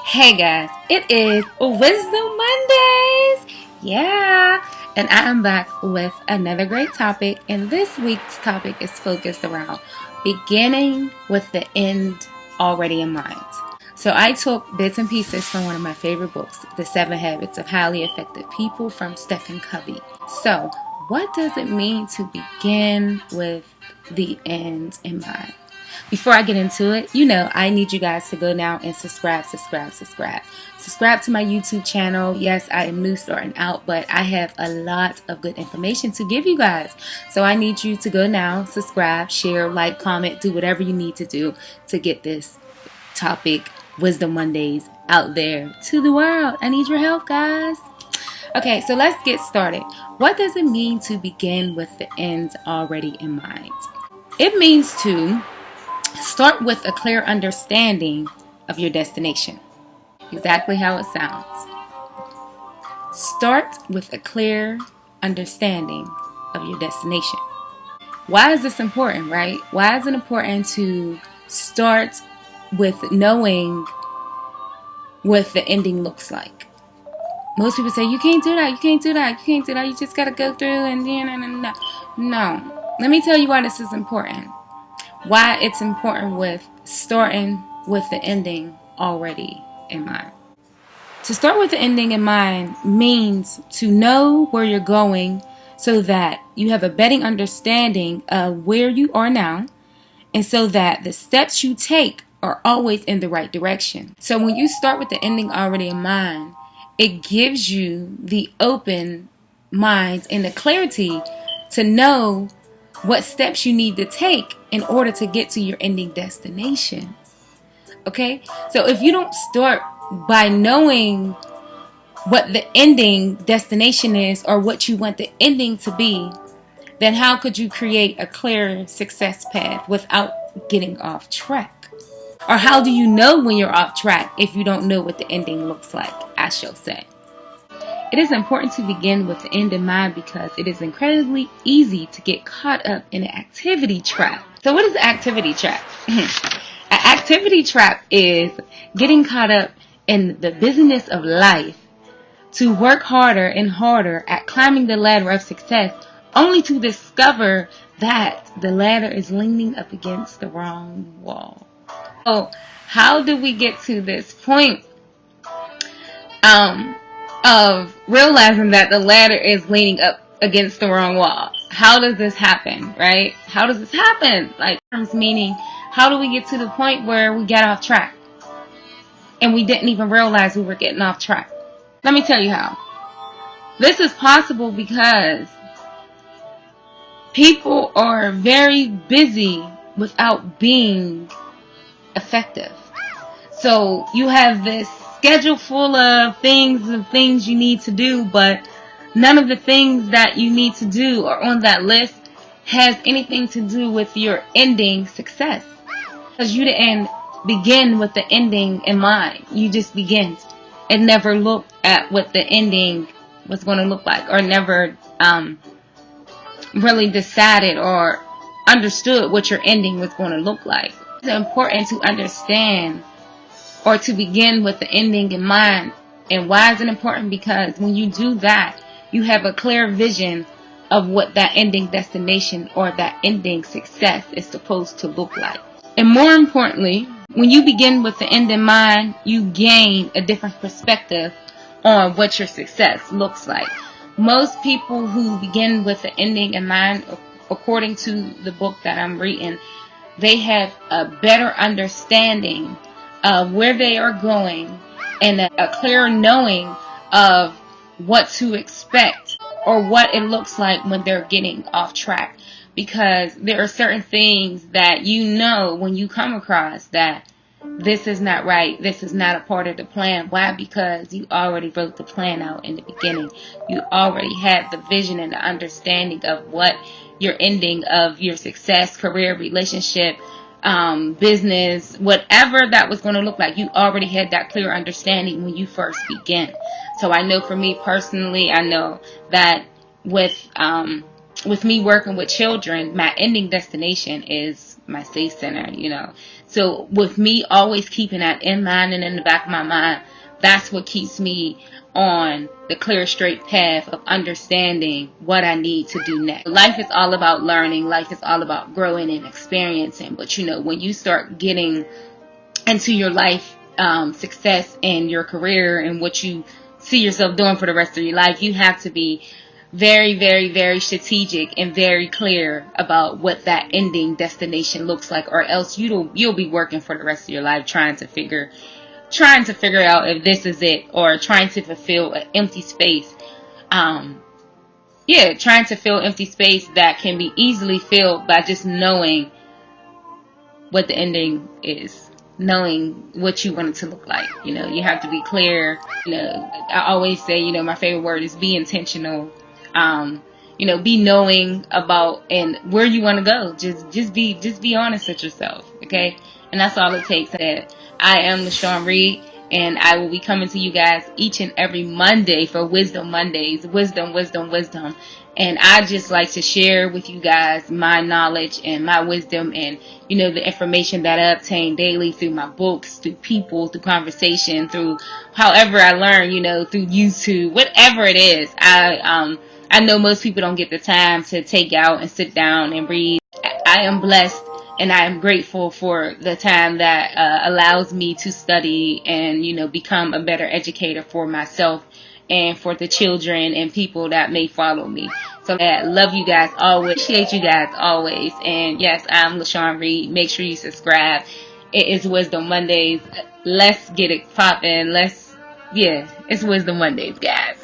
Hey guys, it is Wisdom Mondays. Yeah, and I am back with another great topic. And this week's topic is focused around beginning with the end already in mind. So I took bits and pieces from one of my favorite books, The 7 Habits of Highly Effective People from Stephen Covey. So, what does it mean to begin with the end in mind? Before I get into it, I need you guys to go now and subscribe. Subscribe to my YouTube channel. Yes, I am new starting out, but I have a lot of good information to give you guys. So I need you to go now, subscribe, share, like, comment, do whatever you need to do to get this topic, Wisdom Mondays, out there to the world. I need your help, guys. Okay, so let's get started. What does it mean to begin with the end already in mind? It means to start with a clear understanding of your destination. Exactly how it sounds. Start with a clear understanding of your destination. Why is this important, right? Why is it important to start with knowing what the ending looks like? Most people say, you can't do that, you just gotta go through and no. Let me tell you why this is important. Why it's important with starting with the ending already in mind. To start with the ending in mind means to know where you're going so that you have a better understanding of where you are now, and so that the steps you take are always in the right direction. So when you start with the ending already in mind, it gives you the open mind and the clarity to know what steps you need to take in order to get to your ending destination. Okay? So if you don't start by knowing what the ending destination is or what you want the ending to be, then how could you create a clear success path without getting off track? Or how do you know when you're off track if you don't know what the ending looks like, I shall say? It is important to begin with the end in mind because it is incredibly easy to get caught up in an activity trap. So what is an activity trap? An activity trap is getting caught up in the business of life to work harder and harder at climbing the ladder of success, only to discover that the ladder is leaning up against the wrong wall. So how do we get to this point of realizing that the ladder is leaning up against the wrong wall? How does this happen, right? How does this happen? Like, meaning, how do we get to the point where we get off track and we didn't even realize we were getting off track? Let me tell you how. This is possible because people are very busy without being effective. So you have this schedule full of things you need to do, but none of the things that you need to do or on that list has anything to do with your ending success. Because you didn't begin with the ending in mind. You just began and never looked at what the ending was going to look like, or never really decided or understood what your ending was going to look like. It's important to understand or to begin with the ending in mind. And why is it important? Because when you do that, you have a clear vision of what that ending destination or that ending success is supposed to look like. And more importantly, when you begin with the end in mind, you gain a different perspective on what your success looks like. Most people who begin with the ending in mind, according to the book that I'm reading, they have a better understanding of where they are going and a clear knowing of what to expect or what it looks like when they're getting off track. Because there are certain things that you know when you come across that this is not right, this is not a part of the plan. Why? Because you already wrote the plan out in the beginning. You already had the vision and the understanding of what your ending of your success, career, relationship, business, whatever that was going to look like. You already had that clear understanding when you first began. So I know for me personally, I know that with me working with children, my ending destination is my safe center, So with me always keeping that in mind and in the back of my mind, that's what keeps me on the clear, straight path of understanding what I need to do next. Life is all about learning. Life is all about growing and experiencing. But when you start getting into your life success and your career and what you see yourself doing for the rest of your life, you have to be very, very, very strategic and very clear about what that ending destination looks like, or else you'll be working for the rest of your life trying to figure out if this is it, or trying to fulfill an empty space. Trying to fill empty space that can be easily filled by just knowing what the ending is, knowing what you want it to look like. You have to be clear. I always say, my favorite word is be intentional. Be knowing about and where you want to go. Just be honest with yourself, okay? And that's all it takes. I am Lashawn Reed, and I will be coming to you guys each and every Monday for Wisdom Mondays. Wisdom. And I just like to share with you guys my knowledge and my wisdom and, the information that I obtain daily through my books, through people, through conversation, through however I learn, through YouTube, whatever it is. I know most people don't get the time to take out and sit down and read. I am blessed and I am grateful for the time that allows me to study and, become a better educator for myself and for the children and people that may follow me. So I love you guys always. Appreciate you guys always. And yes, I'm Lashawn Reed. Make sure you subscribe. It is Wisdom Mondays. Let's get it poppin'. It's Wisdom Mondays, guys.